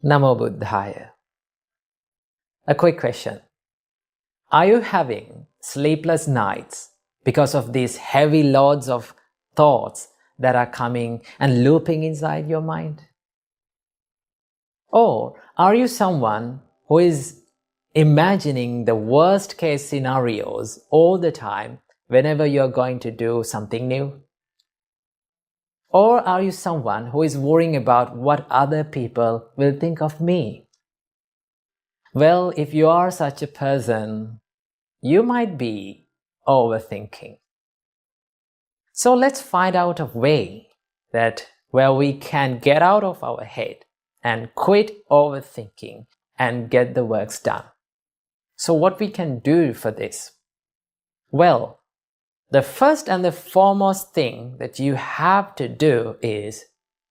Namo Buddhaya. A quick question. Are you having sleepless nights because of these heavy loads of thoughts that are coming and looping inside your mind? Or are you someone who is imagining the worst case scenarios all the time whenever you're going to do something new? Or are you someone who is worrying about what other people will think of me? Well, if you are such a person, you might be overthinking. So let's find out a way where we can get out of our head and quit overthinking and get the works done. So what we can do for this? Well, the first and the foremost thing that you have to do is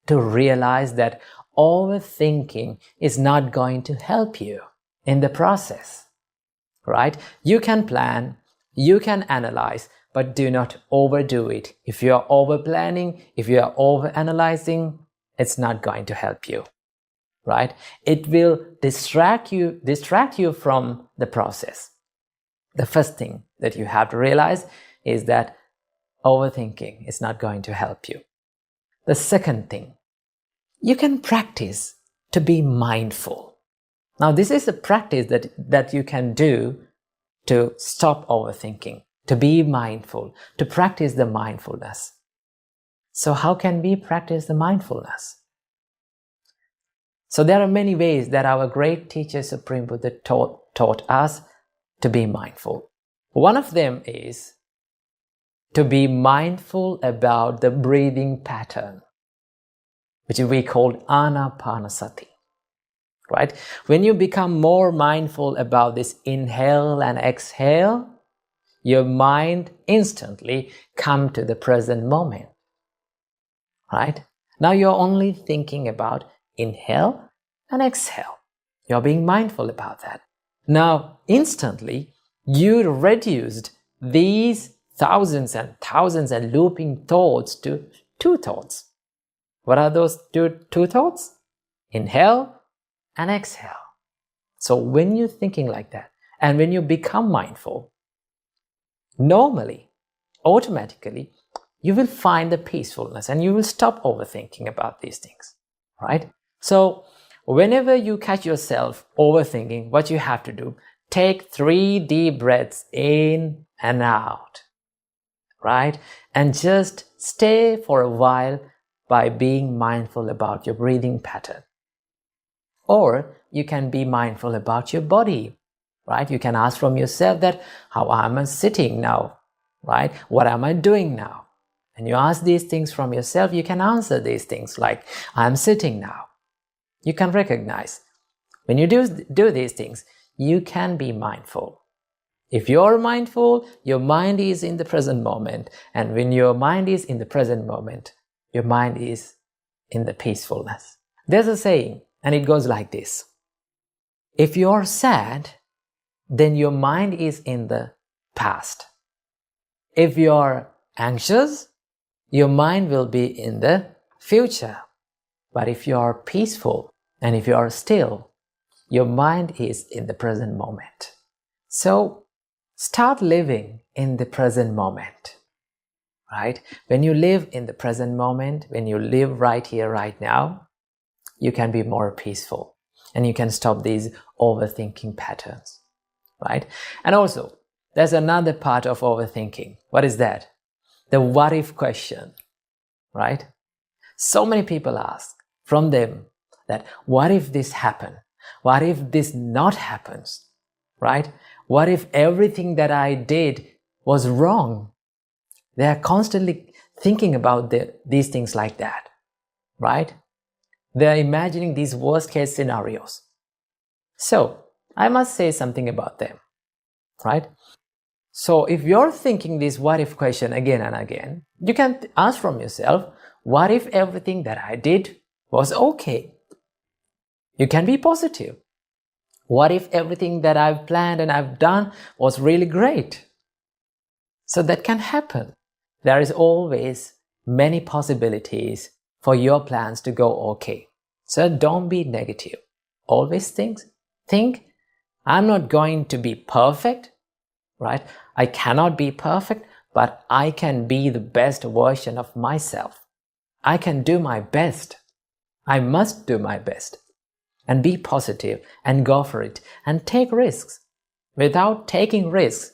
to realize that overthinking is not going to help you in the process, right? You can plan, you can analyze, but do not overdo it. If you are over planning, if you are over analyzing, it's not going to help you, right? It will distract you from the process. The first thing that you have to realize is that overthinking is not going to help you. The second thing, you can practice to be mindful. Now, this is a practice that you can do to stop overthinking, to be mindful, to practice the mindfulness. So how can we practice the mindfulness? So there are many ways that our great teacher Supreme Buddha taught us to be mindful. One of them is to be mindful about the breathing pattern, which we call Anapanasati, right? When you become more mindful about this inhale and exhale, your mind instantly comes to the present moment, right? Now you're only thinking about inhale and exhale. You're being mindful about that. Now, instantly, you reduced these thousands and thousands and looping thoughts to two thoughts. What are those two thoughts? Inhale and exhale. So when you're thinking like that, and when you become mindful, normally, automatically, you will find the peacefulness and you will stop overthinking about these things, right? So whenever you catch yourself overthinking, what you have to do, take 3 deep breaths in and out, right? And just stay for a while by being mindful about your breathing pattern. Or you can be mindful about your body, right? You can ask from yourself that, how am I sitting now, right? What am I doing now? And you ask these things from yourself, you can answer these things like, I'm sitting now. You can recognize. When you do these things, you can be mindful. If you're mindful, your mind is in the present moment. And when your mind is in the present moment, your mind is in the peacefulness. There's a saying, and it goes like this. If you're sad, then your mind is in the past. If you're anxious, your mind will be in the future. But if you're peaceful and if you're still, your mind is in the present moment. So start living in the present moment, right? When you live in the present moment, when you live right here, right now, you can be more peaceful and you can stop these overthinking patterns, right? And also, there's another part of overthinking. What is that? The what if question, right? So many people ask from them that, what if this happened? What if this not happens, right? What if everything that I did was wrong? They are constantly thinking about these things like that, right? They're imagining these worst case scenarios. So I must say something about them, right? So if you're thinking this what if question again and again, you can ask from yourself, what if everything that I did was okay? You can be positive. What if everything that I've planned and I've done was really great? So that can happen. There is always many possibilities for your plans to go okay. So don't be negative. always think, I'm not going to be perfect, right? I cannot be perfect, but I can be the best version of myself. I can do my best. I must do my best. And be positive and go for it and take risks. Without taking risks,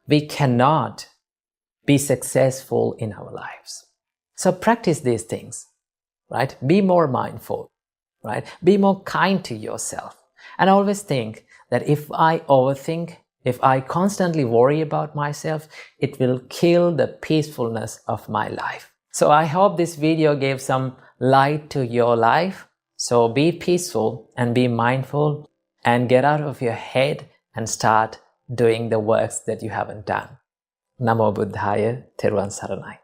we cannot be successful in our lives. So practice these things, right? Be more mindful, right? Be more kind to yourself. And always think that if I overthink, if I constantly worry about myself, it will kill the peacefulness of my life. So I hope this video gave some light to your life. So be peaceful and be mindful and get out of your head and start doing the works that you haven't done. Namo Buddhaya, Therwan Saranai.